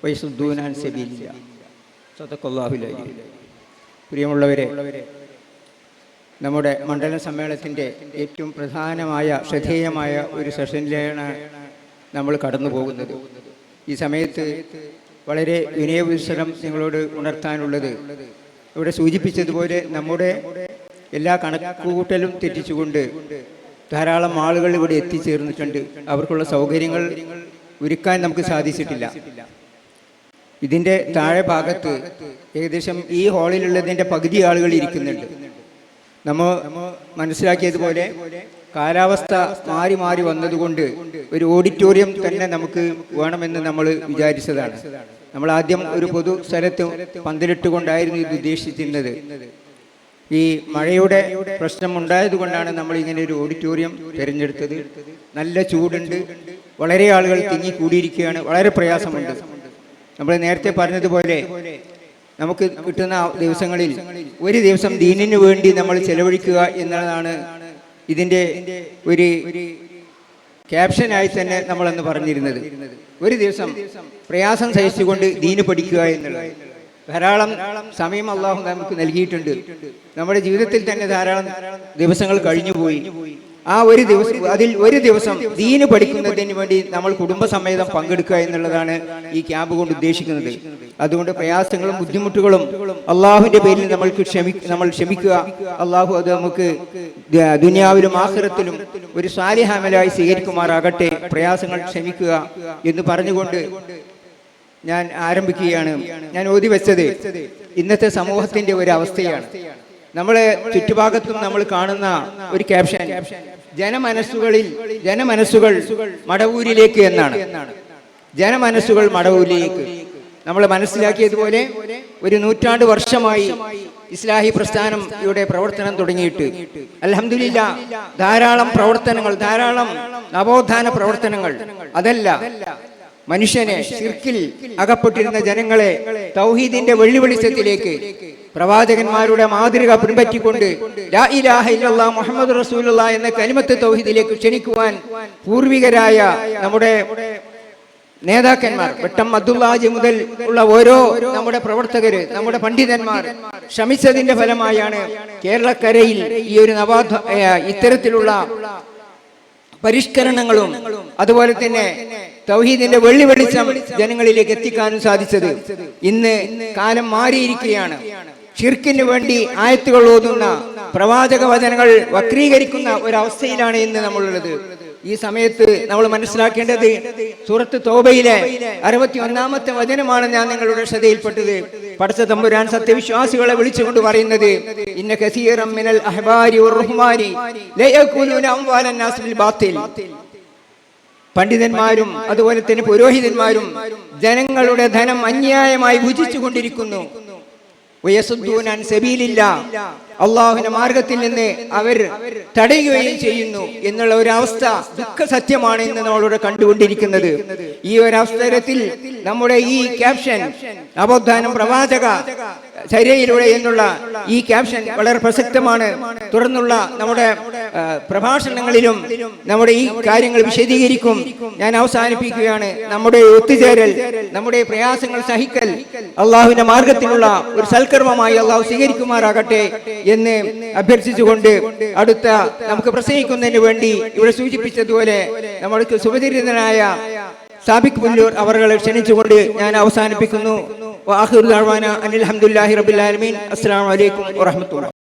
വയസുദ്ദൂന അൻ സബീലില്ലാ. സദഖല്ലാഹുൽ അലീം. പ്രിയമുള്ളവരെ, നമ്മുടെ മണ്ഡല സമ്മേളനത്തിൻ്റെ ഏറ്റവും പ്രധാനമായ ശ്രദ്ധേയമായ ഒരു സെഷനിലാണ് നമ്മൾ കടന്നു പോകുന്നത്. ഈ സമയത്ത് വളരെ വിനയപുരസ്സരം നിങ്ങളോട് ഉണർത്താനുള്ളത്, ഇവിടെ സൂചിപ്പിച്ചതുപോലെ നമ്മുടെ എല്ലാ കണക്കുകൂട്ടലും തെറ്റിച്ചുകൊണ്ട് ധാരാളം ആളുകൾ ഇവിടെ എത്തിച്ചേർന്നിട്ടുണ്ട്. അവർക്കുള്ള സൗകര്യങ്ങൾ ഒരുക്കാൻ നമുക്ക് സാധിച്ചിട്ടില്ല. ഇതിൻ്റെ താഴെ ഭാഗത്ത് ഏകദേശം ഈ ഹാളിലുള്ളതിൻ്റെ പകുതി ആളുകൾ ഇരിക്കുന്നുണ്ട്. നമ്മൾ മനസ്സിലാക്കിയതുപോലെ കാലാവസ്ഥ മാറി മാറി വന്നതുകൊണ്ട് ഒരു ഓഡിറ്റോറിയം തന്നെ നമുക്ക് വേണമെന്ന് നമ്മൾ വിചാരിച്ചതാണ്. നമ്മൾ ആദ്യം ഒരു പൊതു സ്ഥലത്ത് പന്തലിട്ട് കൊണ്ടായിരുന്നു ഇത് ഉദ്ദേശിച്ചിരുന്നത്. ഈ മഴയുടെ പ്രശ്നം ഉണ്ടായതുകൊണ്ടാണ് നമ്മൾ ഇങ്ങനെ ഒരു ഓഡിറ്റോറിയം തിരഞ്ഞെടുത്തത്. നല്ല ചൂടുണ്ട്, വളരെ ആളുകൾ തിങ്ങിക്കൂടിയിരിക്കുകയാണ്, വളരെ പ്രയാസമുണ്ട്. നമ്മൾ നേരത്തെ പറഞ്ഞതുപോലെ നമുക്ക് കിട്ടുന്ന ദിവസങ്ങളിൽ ഒരു ദിവസം ദീനിനു വേണ്ടി നമ്മൾ ചെലവഴിക്കുക എന്നതാണ് ഇതിൻ്റെ ഒരു ക്യാപ്ഷനായി തന്നെ നമ്മളന്ന് പറഞ്ഞിരുന്നത്. ഒരു ദിവസം പ്രയാസം സഹിച്ചുകൊണ്ട് ദീന് പഠിക്കുക എന്നുള്ളത്. ധാരാളം സമയം അള്ളാഹു നമുക്ക് നൽകിയിട്ടുണ്ട്. നമ്മുടെ ജീവിതത്തിൽ തന്നെ ധാരാളം ദിവസങ്ങൾ കഴിഞ്ഞുപോയി. ആ ഒരു ദിവസം, അതിൽ ഒരു ദിവസം ദീന് പഠിക്കുന്നതിന് വേണ്ടി നമ്മൾ കുടുംബസമേതം പങ്കെടുക്കുക എന്നുള്ളതാണ് ഈ ക്യാമ്പ് കൊണ്ട് ഉദ്ദേശിക്കുന്നത്. അതുകൊണ്ട് പ്രയാസങ്ങളും ബുദ്ധിമുട്ടുകളും അള്ളാഹുവിന്റെ പേരിൽ നമ്മൾ ക്ഷമിക്കുക. അള്ളാഹു അത് നമുക്ക് ദുനിയാവിലും ആഖിറത്തിലും ഒരു സാലിഹ് അമലായി സ്വീകരിക്കുമാറാകട്ടെ. പ്രയാസങ്ങൾ ക്ഷമിക്കുക എന്ന് പറഞ്ഞുകൊണ്ട് ഞാൻ ആരംഭിക്കുകയാണ്. ഞാൻ ഓതി വെച്ചത് ഇന്നത്തെ സമൂഹത്തിന്റെ ഒരു അവസ്ഥയാണ്. നമ്മളെ ചുറ്റുഭാഗത്തും നമ്മൾ കാണുന്ന ഒരു ക്യാപ്ഷൻ, ജനമനസ്സുകൾ മടവൂരിലേക്ക് എന്നാണ്. ജനമനസ്സുകൾ മടവൂരിലേക്ക്. നമ്മൾ മനസ്സിലാക്കിയതുപോലെ ഒരു 100 വർഷമായി ഇസ്ലാഹി പ്രസ്ഥാനം ഇവിടെ പ്രവർത്തനം തുടങ്ങിയിട്ട് അൽഹംദുലില്ലാ ധാരാളം പ്രവർത്തനങ്ങൾ, ധാരാളം നവോത്ഥാന പ്രവർത്തനങ്ങൾ. അതല്ല, മനുഷ്യനെ ശിർക്കിൽ അകപ്പെട്ടിരുന്ന ജനങ്ങളെ തൗഹീദിന്റെ വെള്ളിവെളിച്ചത്തിലേക്ക് പ്രവാചകന്മാരുടെ മാതൃക പിൻപറ്റിക്കൊണ്ട് ലാ ഇലാഹ ഇല്ലല്ലാഹ് മുഹമ്മദ് റസൂലുള്ളാഹ് എന്ന കലിമത്ത് തൗഹീദിലേക്ക് ക്ഷണിക്കുവാൻ പൂർവികരായ നമ്മുടെ നേതാക്കന്മാർ, വെട്ടം അബ്ദുല്ലാഹി മുതൽ ഉള്ള ഓരോ നമ്മുടെ പ്രവർത്തകര്, നമ്മുടെ പണ്ഡിതന്മാർ ശ്രമിച്ചതിന്റെ ഫലമായാണ് കേരളക്കരയിൽ ഈ ഒരു ഇത്തരത്തിലുള്ള പരിഷ്കരണങ്ങളും അതുപോലെ തന്നെ തൗഹീദിന്റെ വെള്ളി വെളിച്ചം ജനങ്ങളിലേക്ക് എത്തിക്കാനും സാധിച്ചത്. ഇന്ന് കാലം മാറിയിരിക്കുകയാണ്. ഷിർക്കിന് വേണ്ടി ആയത്തുകൾ ഓതുന്ന, പ്രവാചക വചനങ്ങൾ വക്രീകരിക്കുന്ന ഒരവസ്ഥയിലാണ് ഇന്ന് നമ്മളുള്ളത്. ഈ സമയത്ത് നമ്മൾ മനസ്സിലാക്കേണ്ടത് സൂറത്ത് തൗബയിലെ 61-ാമത്തെ വചനമാണ് ഞാൻ നിങ്ങളുടെ ശ്രദ്ധയിൽപ്പെട്ടത്. പടച്ച തമ്പുരാൻ സത്യവിശ്വാസികളെ വിളിച്ചുകൊണ്ട് പറയുന്നത്, ഇന്ന കസീറൻ മിനൽ അഹ്ബാരി വറുഹ്മാനി ലയഖൂലൂന അംവാലൻ നാസ് ബിൽ ബാത്തിൽ. പണ്ഡിതന്മാരും അതുപോലെ തന്നെ പുരോഹിതന്മാരും ജനങ്ങളുടെ ധനം അന്യായമായി ഭുജിച്ചു കൊണ്ടിരിക്കുന്നു. അള്ളാഹുവിന്റെ മാർഗത്തിൽ നിന്ന് അവർ തടയുകയും ചെയ്യുന്നു എന്നുള്ള ഒരു അവസ്ഥ ദുഃഖ സത്യമാണ് ഇന്ന് നമ്മളിവിടെ കണ്ടുകൊണ്ടിരിക്കുന്നത്. ഈ ഒരു അവസരത്തിൽ നമ്മുടെ ഈ ക്യാപ്ഷൻ നവോത്ഥാനം പ്രവാചക ചര്യയിലൂടെ എന്നുള്ള ഈ ക്യാപ്ഷൻ വളരെ പ്രസക്തമാണ്. തുടർന്നുള്ള നമ്മുടെ പ്രഭാഷണങ്ങളിലും നമ്മുടെ ഈ കാര്യങ്ങൾ വിശദീകരിക്കും. ഞാൻ അവസാനിപ്പിക്കുകയാണ്. നമ്മുടെ ഒത്തുചേരൽ, നമ്മുടെ പ്രയാസങ്ങൾ സഹിക്കൽ അള്ളാഹുവിന്റെ മാർഗത്തിലുള്ള ഒരു സൽക്കർമ്മമായി അള്ളാഹു സ്വീകരിക്കുമാറാകട്ടെ എന്ന് അഭ്യർത്ഥിച്ചുകൊണ്ട് നമുക്ക് പ്രസംഗിക്കുന്നതിന് വേണ്ടി ഇവിടെ സൂചിപ്പിച്ചതുപോലെ നമ്മൾക്ക് സുപരിചിതനായ സാബിക് പുല്ലൂർ അവരെ ക്ഷണിച്ചുകൊണ്ട് ഞാൻ അവസാനിപ്പിക്കുന്നു. അസ്സലാമു അലൈക്കും വറഹ്മത്തുള്ളാഹി.